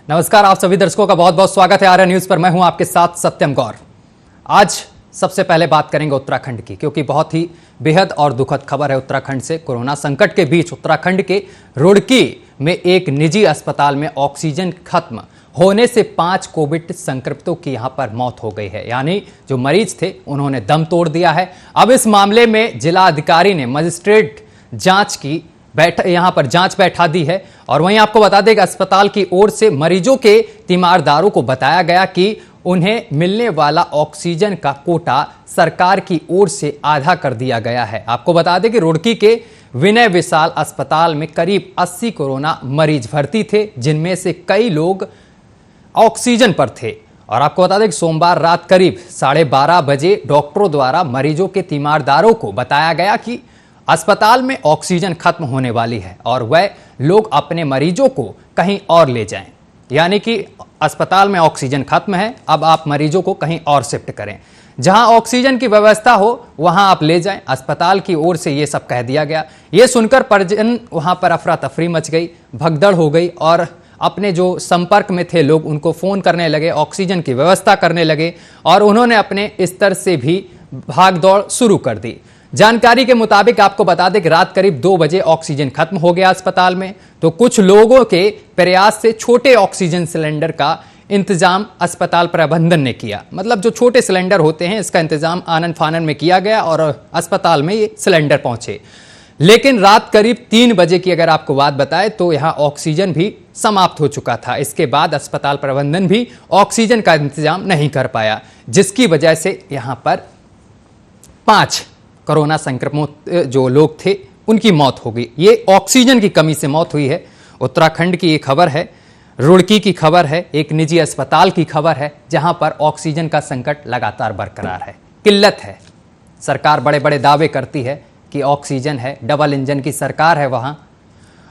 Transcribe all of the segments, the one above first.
नमस्कार, आप सभी दर्शकों का बहुत बहुत स्वागत है आर्या न्यूज पर। मैं हूं आपके साथ सत्यम गौर। आज सबसे पहले बात करेंगे उत्तराखंड की, क्योंकि बहुत ही बेहद और दुखद खबर है उत्तराखंड से। कोरोना संकट के बीच उत्तराखंड के रुड़की में एक निजी अस्पताल में ऑक्सीजन खत्म होने से 5 कोविड संक्रमितों की यहां पर मौत हो गई है। यानी जो मरीज थे उन्होंने दम तोड़ दिया है। अब इस मामले में जिला अधिकारी ने मजिस्ट्रेट जांच की यहां पर जांच बैठा दी है। और वहीं आपको बता दें कि अस्पताल की ओर से मरीजों के तीमारदारों को बताया गया कि उन्हें मिलने वाला ऑक्सीजन का कोटा सरकार की ओर से आधा कर दिया गया है। आपको बता दें कि रुड़की के विनय विशाल अस्पताल में करीब 80 कोरोना मरीज भर्ती थे, जिनमें से कई लोग ऑक्सीजन पर थे। और आपको बता दें कि सोमवार रात करीब 12:30 बजे डॉक्टरों द्वारा मरीजों के तीमारदारों को बताया गया कि अस्पताल में ऑक्सीजन खत्म होने वाली है और वह लोग अपने मरीजों को कहीं और ले जाएं। यानी कि अस्पताल में ऑक्सीजन खत्म है, अब आप मरीजों को कहीं और शिफ्ट करें, जहां ऑक्सीजन की व्यवस्था हो वहां आप ले जाएं। अस्पताल की ओर से यह सब कह दिया गया। यह सुनकर परिजन वहां पर अफरा तफरी मच गई, भगदड़ हो गई और अपने जो संपर्क में थे लोग उनको फोन करने लगे, ऑक्सीजन की व्यवस्था करने लगे और उन्होंने अपने स्तर से भी भागदौड़ शुरू कर दी। जानकारी के मुताबिक आपको बता दें कि रात करीब 2 बजे ऑक्सीजन खत्म हो गया अस्पताल में, तो कुछ लोगों के प्रयास से छोटे ऑक्सीजन सिलेंडर का इंतजाम अस्पताल प्रबंधन ने किया। मतलब जो छोटे सिलेंडर होते हैं इसका इंतजाम आनन फानन में किया गया और अस्पताल में ये सिलेंडर पहुंचे। लेकिन रात करीब 3 बजे की अगर आपको बात बताए तो यहाँ ऑक्सीजन भी समाप्त हो चुका था। इसके बाद अस्पताल प्रबंधन भी ऑक्सीजन का इंतजाम नहीं कर पाया, जिसकी वजह से यहाँ पर 5 कोरोना संक्रमित जो लोग थे उनकी मौत हो गई। ये ऑक्सीजन की कमी से मौत हुई है। उत्तराखंड की ये खबर है, रुड़की की खबर है, एक निजी अस्पताल की खबर है जहां पर ऑक्सीजन का संकट लगातार बरकरार है, किल्लत है। सरकार बड़े बड़े दावे करती है कि ऑक्सीजन है, डबल इंजन की सरकार है वहां,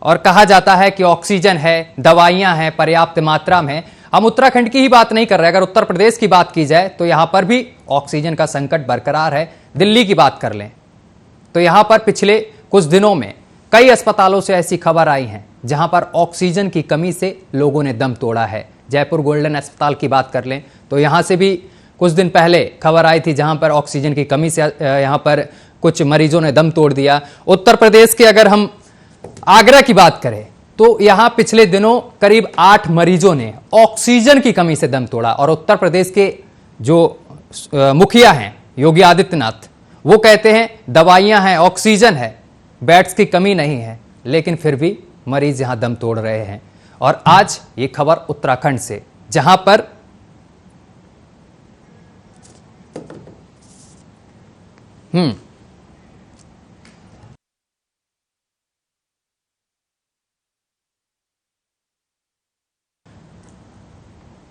और कहा जाता है कि ऑक्सीजन है, दवाइयां हैं पर्याप्त मात्रा में। हम उत्तराखंड की ही बात नहीं कर रहे, अगर उत्तर प्रदेश की बात की जाए तो यहां पर भी ऑक्सीजन का संकट बरकरार है। दिल्ली की बात कर लें तो यहां पर पिछले कुछ दिनों में कई अस्पतालों से ऐसी खबर आई है जहां पर ऑक्सीजन की कमी से लोगों ने दम तोड़ा है। जयपुर गोल्डन अस्पताल की बात कर लें तो यहां से भी कुछ दिन पहले खबर आई थी जहां पर ऑक्सीजन की कमी से यहां पर कुछ मरीजों ने दम तोड़ दिया। उत्तर प्रदेश के अगर हम आगरा की बात करें तो यहां पिछले दिनों करीब 8 मरीजों ने ऑक्सीजन की कमी से दम तोड़ा। और उत्तर प्रदेश के जो मुखिया हैं योगी आदित्यनाथ, वो कहते हैं दवाइयां हैं, ऑक्सीजन है, बेड्स की कमी नहीं है, लेकिन फिर भी मरीज यहां दम तोड़ रहे हैं। और आज ये खबर उत्तराखंड से, जहां पर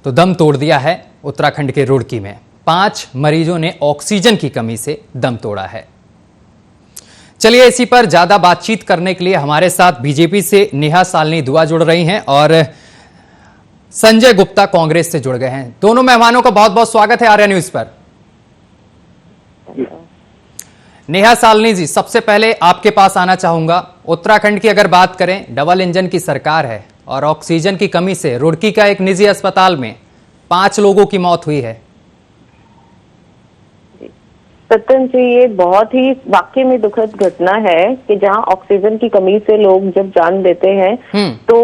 तो दम तोड़ दिया है उत्तराखंड के रुड़की में। 5 मरीजों ने ऑक्सीजन की कमी से दम तोड़ा है। चलिए, इसी पर ज्यादा बातचीत करने के लिए हमारे साथ बीजेपी से नेहा सालनी दुआ जुड़ रही हैं और संजय गुप्ता कांग्रेस से जुड़ गए हैं। दोनों मेहमानों का बहुत बहुत स्वागत है आर्या न्यूज पर। नेहा सालनी जी, सबसे पहले आपके पास आना चाहूंगा। उत्तराखंड की अगर बात करें, डबल इंजन की सरकार है और ऑक्सीजन की कमी से रुड़की का एक निजी अस्पताल में 5 लोगों की मौत हुई है। सत्यम जी, ये बहुत ही वाकई में दुखद घटना है कि जहां ऑक्सीजन की कमी से लोग जब जान देते हैं तो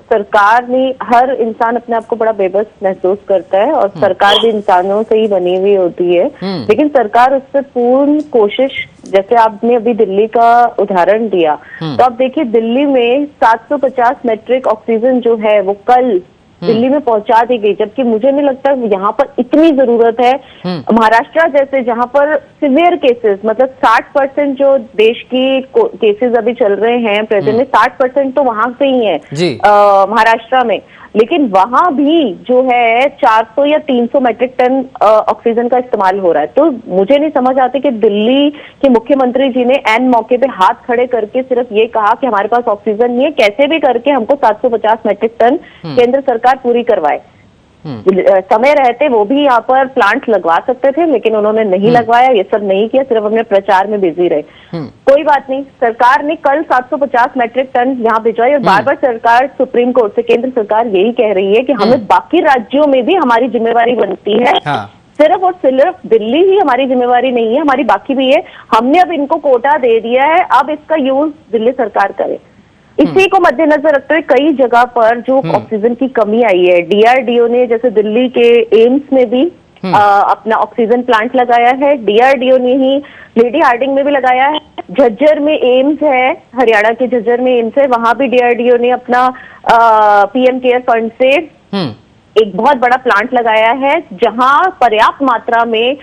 सरकार ने, हर इंसान अपने आप को बड़ा बेबस महसूस करता है और सरकार भी इंसानों से ही बनी हुई होती है। लेकिन सरकार उस पर पूर्ण कोशिश, जैसे आपने अभी दिल्ली का उदाहरण दिया, तो आप देखिए दिल्ली में 750 मेट्रिक ऑक्सीजन जो है वो कल दिल्ली में पहुंचा दी गई, जबकि मुझे नहीं लगता यहाँ पर इतनी जरूरत है। महाराष्ट्र जैसे जहाँ पर सिवियर केसेस, मतलब 60% जो देश की केसेस अभी चल रहे हैं प्रेजेंट में, 60% तो वहां से ही है महाराष्ट्र में। लेकिन वहां भी जो है 400 या 300 मैट्रिक टन ऑक्सीजन का इस्तेमाल हो रहा है। तो मुझे नहीं समझ आती कि दिल्ली के मुख्यमंत्री जी ने एन मौके पे हाथ खड़े करके सिर्फ ये कहा कि हमारे पास ऑक्सीजन नहीं है, कैसे भी करके हमको 750 मैट्रिक टन केंद्र सरकार पूरी करवाए। समय रहते वो भी यहाँ पर प्लांट लगवा सकते थे, लेकिन उन्होंने नहीं लगवाया, ये सब नहीं किया, सिर्फ अपने प्रचार में बिजी रहे। कोई बात नहीं, सरकार ने कल 750 मैट्रिक टन यहाँ भिजवाई और बार बार सरकार सुप्रीम कोर्ट से, केंद्र सरकार यही कह रही है कि हमें बाकी राज्यों में भी हमारी जिम्मेवारी बनती है। सिर्फ और सिर्फ दिल्ली ही हमारी जिम्मेवारी नहीं है, हमारी बाकी भी है। हमने अब इनको कोटा दे दिया है, अब इसका यूज दिल्ली सरकार करे। इसी को मद्देनजर रखते हुए कई जगह पर जो ऑक्सीजन की कमी आई है, डीआरडीओ ने जैसे दिल्ली के एम्स में भी अपना ऑक्सीजन प्लांट लगाया है, डीआरडीओ ने ही लेडी हार्डिंग में भी लगाया है, झज्जर में एम्स है, हरियाणा के झज्जर में एम्स है, वहां भी डीआरडीओ ने अपना पीएम केयर फंड से एक बहुत बड़ा प्लांट लगाया है, जहां पर्याप्त मात्रा में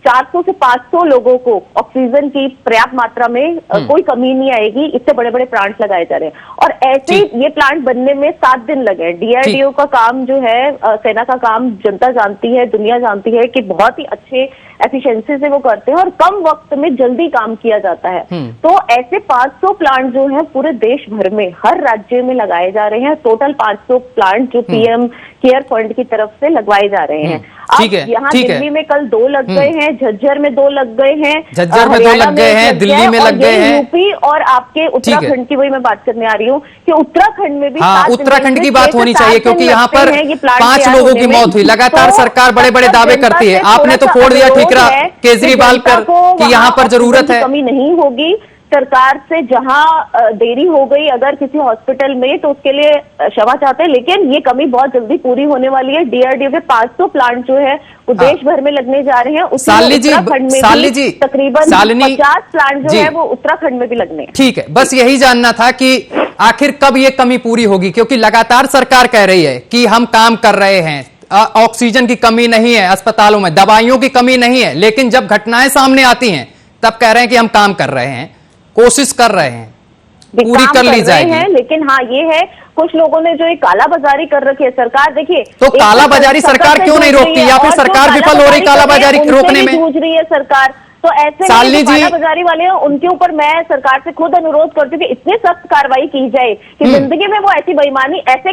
400 से 500 लोगों को ऑक्सीजन की पर्याप्त मात्रा में कोई कमी नहीं आएगी। इतने बड़े बड़े प्लांट लगाए जा रहे हैं और ऐसे ये प्लांट बनने में 7 दिन लगे। डीआरडीओ का काम जो है, सेना का काम जनता जानती है, दुनिया जानती है कि बहुत ही अच्छे एफिशिएंसी से वो करते हैं और कम वक्त में जल्दी काम किया जाता है। तो ऐसे 500 प्लांट जो है पूरे देश भर में हर राज्य में लगाए जा रहे हैं। टोटल 500 प्लांट जो पीएम केयर फंड की तरफ से लगवाए जा रहे हैं। अब यहाँ दिल्ली में कल 2 लग गए हैं, झज्जर में 2 लग गए हैं, झज्जर में 2 लग गए हैं, दिल्ली में लग गए हैं, यूपी और आपके उत्तराखंड की वही मैं बात करने आ रही हूँ कि उत्तराखंड में भी उत्तराखंड की बात होनी चाहिए क्योंकि यहाँ पर 5 लोगों की मौत हुई। लगातार सरकार बड़े बड़े दावे करती है, आपने तो फोड़ दिया ठीकरा केजरीवाल पर कि यहाँ पर जरूरत है, कमी नहीं होगी। सरकार से जहां देरी हो गई अगर किसी हॉस्पिटल में तो उसके लिए क्षमा चाहते हैं, लेकिन ये कमी बहुत जल्दी पूरी होने वाली है। डीआरडीओ के 500 प्लांट जो है वो देश भर में लगने जा रहे हैं। उत्तराखंड में भी तकरीबन 50 प्लांट जो है वो उत्तराखंड में भी लगने हैं। ठीक है, बस यही जानना था कि आखिर कब ये कमी पूरी होगी, क्योंकि लगातार सरकार कह रही है कि हम काम कर रहे हैं, ऑक्सीजन की कमी नहीं है, अस्पतालों में दवाइयों की कमी नहीं है, लेकिन जब घटनाएं सामने आती हैं तब कह रहे हैं कि हम काम कर रहे हैं, कोशिश कर रहे हैं, पूरी कर ली जाएगी। लेकिन हाँ ये है, कुछ लोगों ने जो एक काला बाजारी कर रखी है, सरकार देखिए तो काला बाजारी सरकार क्यों नहीं रोकती या फिर सरकार विफल हो रही काला बाजारी रोकने में? जूझ रही है सरकार, तो ऐसे काला बाजारी वाले हैं उनके ऊपर मैं सरकार से खुद अनुरोध करती हूँ कि इतनी सख्त कार्रवाई की जाए कि जिंदगी में वो ऐसी बेईमानी ऐसे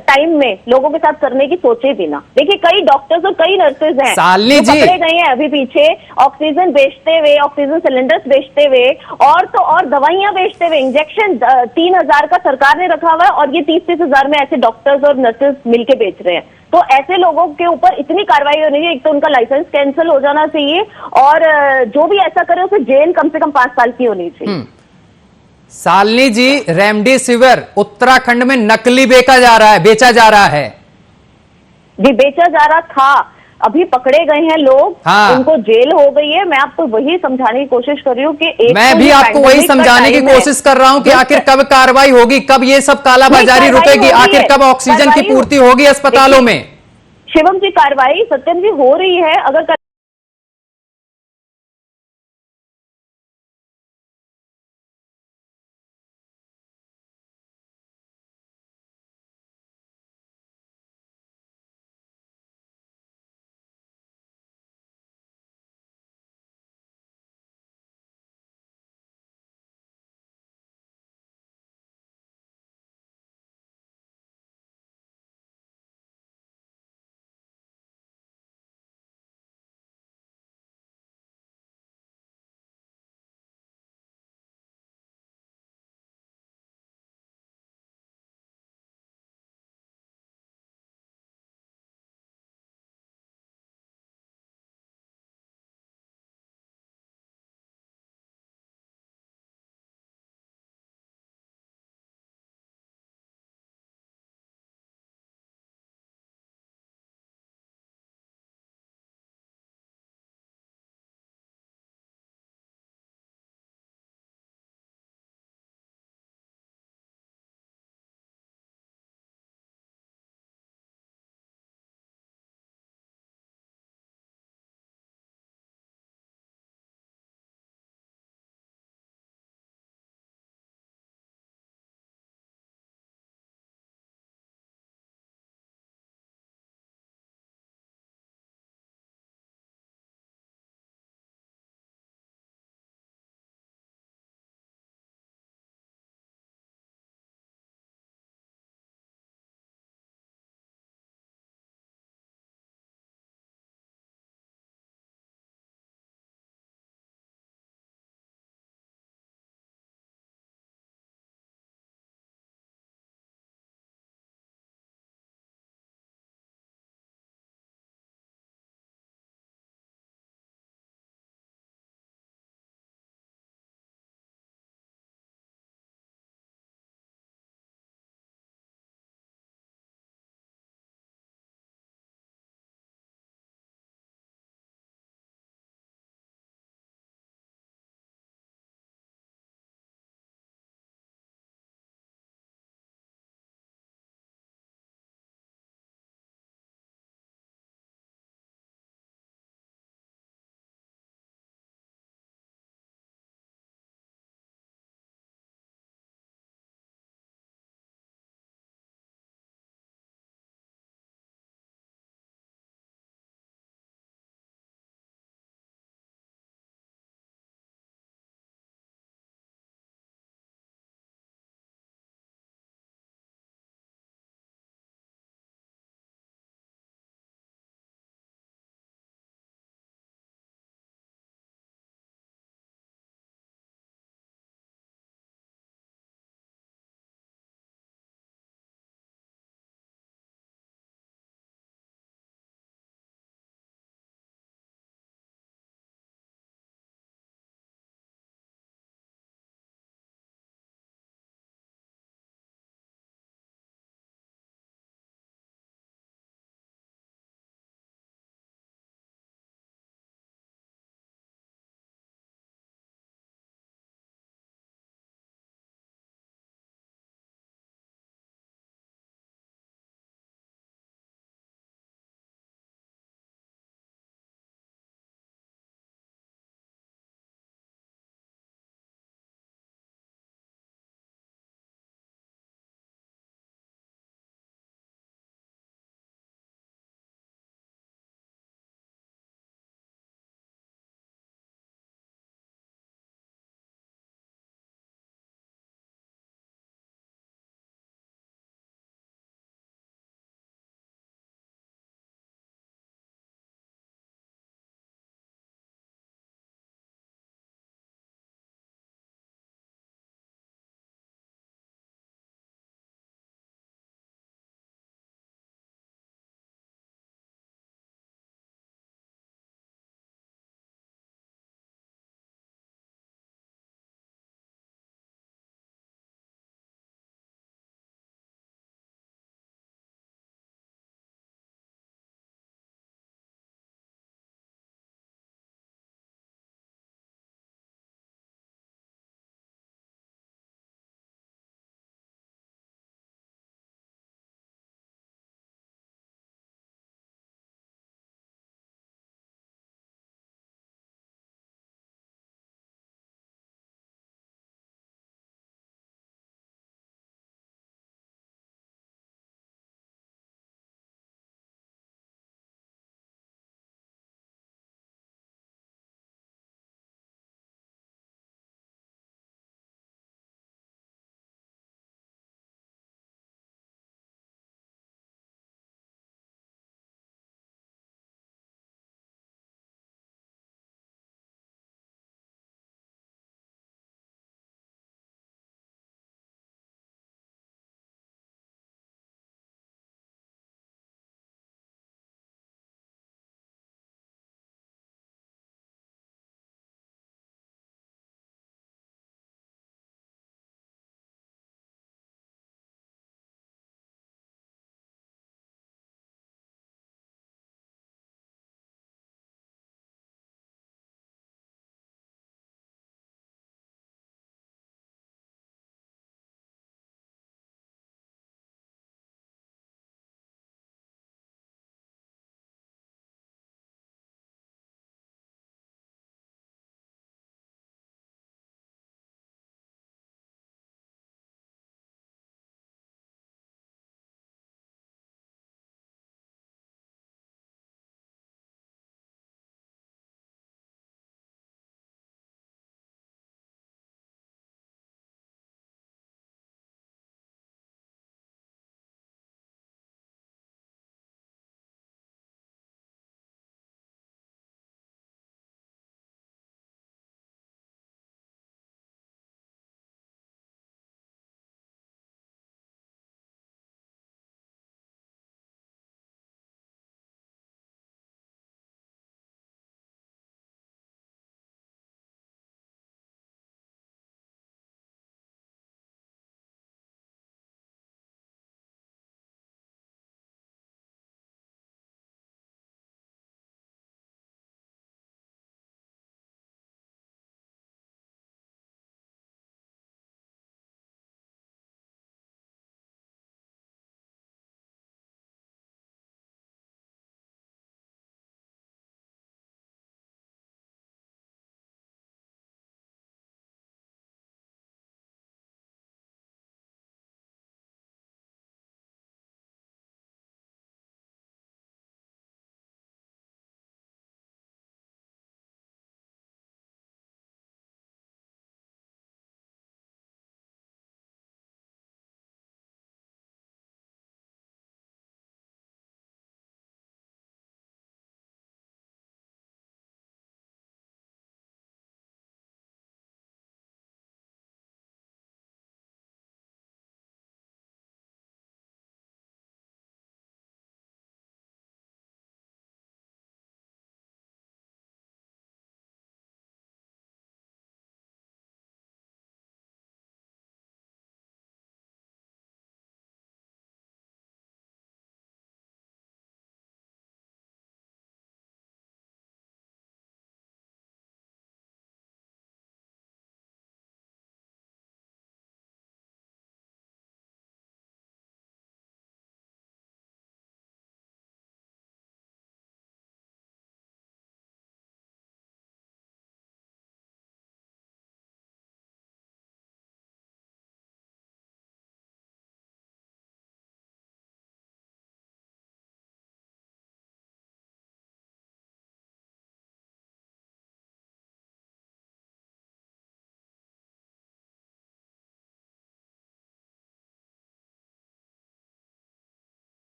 टाइम में लोगों के साथ करने की सोचे भी ना। देखिए कई डॉक्टर्स और कई नर्सेज हैं जो पकड़े गए हैं अभी पीछे ऑक्सीजन बेचते हुए, ऑक्सीजन सिलेंडर्स बेचते हुए और तो और दवाइयां बेचते हुए। इंजेक्शन 3000 का सरकार ने रखा हुआ है और ये 30-30 हजार में ऐसे डॉक्टर्स और नर्सेज मिलके बेच रहे हैं। तो ऐसे लोगों के ऊपर इतनी कार्रवाई होनी चाहिए, एक तो उनका लाइसेंस कैंसिल हो जाना चाहिए और जो भी ऐसा करे उसे जेल कम से कम 5 साल की होनी चाहिए। शालिनी जी, रेमडेसिविर उत्तराखंड में नकली बेचा जा रहा है। जी बेचा जा रहा था, अभी पकड़े गए हैं लोग, उनको जेल हो गई है। मैं आपको वही समझाने की कोशिश कर रही हूँ कि मैं भी आपको वही समझाने की कोशिश कर रहा हूँ कि आखिर कब कार्रवाई होगी, कब ये सब कालाबाजारी रुकेगी, आखिर कब ऑक्सीजन की पूर्ति होगी अस्पतालों में। शिवम जी कार्रवाई सत्यम जी हो रही है, अगर